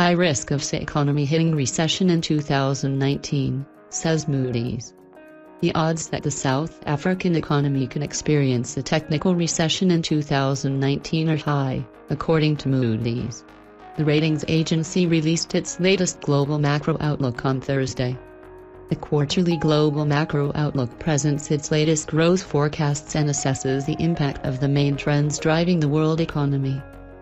high risk of the economy hitting recession in 2019, says Moody's. The odds that the South African economy can experience a technical recession in 2019 are high, according to Moody's. The ratings agency released its latest global macro outlook on Thursday. The quarterly global macro outlook presents its latest growth forecasts and assesses the impact of the main trends driving the world economy.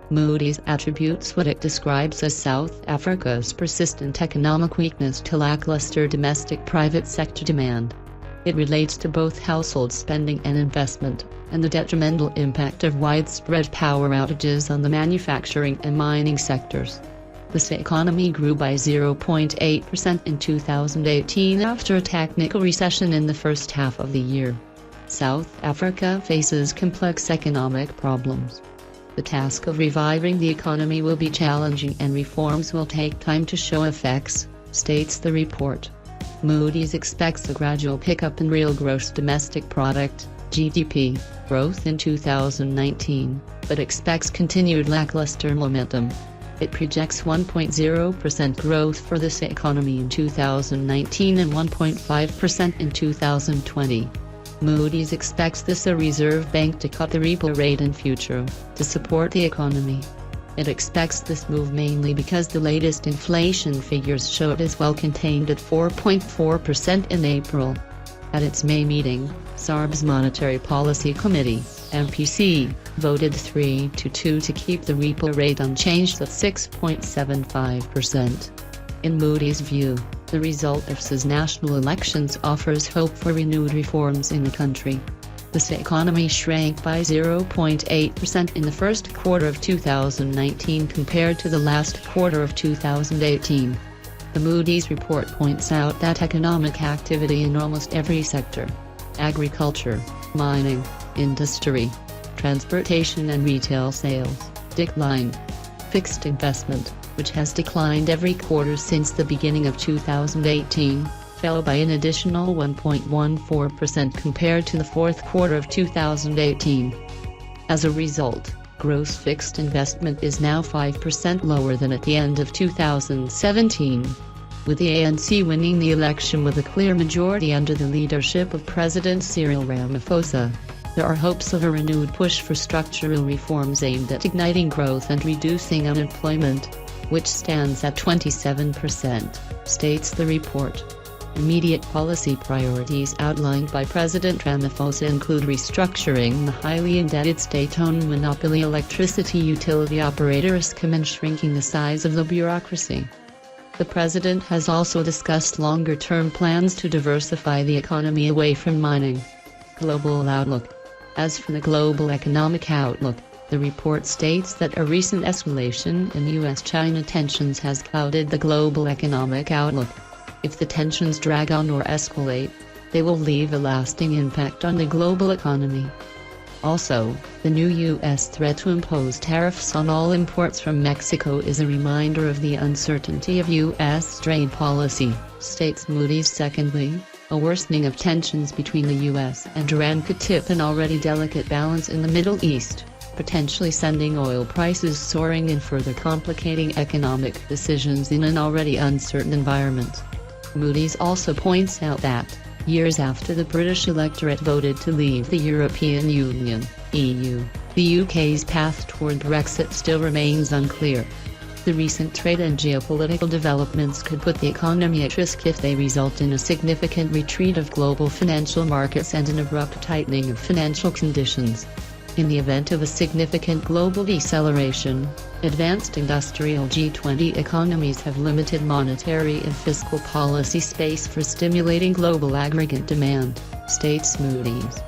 Moody's attributes what it describes as South Africa's persistent economic weakness to lackluster domestic private sector demand. It relates to both household spending and investment, and the detrimental impact of widespread power outages on the manufacturing and mining sectors. The economy grew by 0.8% in 2018 after a technical recession in the first half of the year. South Africa faces complex economic problems. The task of reviving the economy will be challenging and reforms will take time to show effects, states the report. Moody's expects a gradual pickup in real gross domestic product (GDP) growth in 2019, but expects continued lackluster momentum. It projects 1.0% growth for this economy in 2019 and 1.5% in 2020. Moody's expects the Reserve Bank to cut the repo rate in future, to support the economy. It expects this move mainly because the latest inflation figures show it is well contained at 4.4% in April. At its May meeting, SARB's Monetary Policy Committee, MPC, voted 3-2 to keep the repo rate unchanged at 6.75%. In Moody's view, the result of these national elections offers hope for renewed reforms in the country. The economy shrank by 0.8% in the first quarter of 2019 compared to the last quarter of 2018. The Moody's report points out that economic activity in almost every sector – agriculture, mining, industry, transportation and retail sales – declined. Fixed investment, which has declined every quarter since the beginning of 2018, fell by an additional 1.14% compared to the fourth quarter of 2018. As a result, gross fixed investment is now 5% lower than at the end of 2017. With the ANC winning the election with a clear majority under the leadership of President Cyril Ramaphosa, there are hopes of a renewed push for structural reforms aimed at igniting growth and reducing unemployment, which stands at 27%, states the report. Immediate policy priorities outlined by President Ramaphosa include restructuring the highly indebted state-owned monopoly electricity utility operator Eskom and shrinking the size of the bureaucracy. The president has also discussed longer-term plans to diversify the economy away from mining. Global outlook. As for the global economic outlook, the report states that a recent escalation in U.S.-China tensions has clouded the global economic outlook. If the tensions drag on or escalate, they will leave a lasting impact on the global economy. Also, the new U.S. threat to impose tariffs on all imports from Mexico is a reminder of the uncertainty of U.S. trade policy, states Moody's. Secondly, a worsening of tensions between the U.S. and Iran could tip an already delicate balance in the Middle East, potentially sending oil prices soaring and further complicating economic decisions in an already uncertain environment. Moody's also points out that, years after the British electorate voted to leave the European Union (EU), the UK's path toward Brexit still remains unclear. The recent trade and geopolitical developments could put the economy at risk if they result in a significant retreat of global financial markets and an abrupt tightening of financial conditions. In the event of a significant global deceleration, advanced industrial G20 economies have limited monetary and fiscal policy space for stimulating global aggregate demand, states Moody's.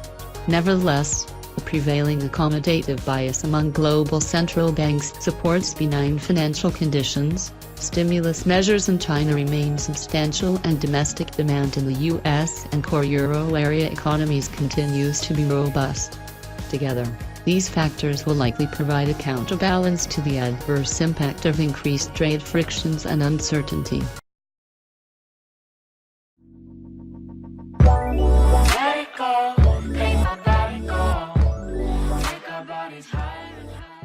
Nevertheless, the prevailing accommodative bias among global central banks supports benign financial conditions. Stimulus measures in China remain substantial and domestic demand in the US and core euro area economies continues to be robust. Together, these factors will likely provide a counterbalance to the adverse impact of increased trade frictions and uncertainty. Let it go, make my body go, take our bodies higher and higher.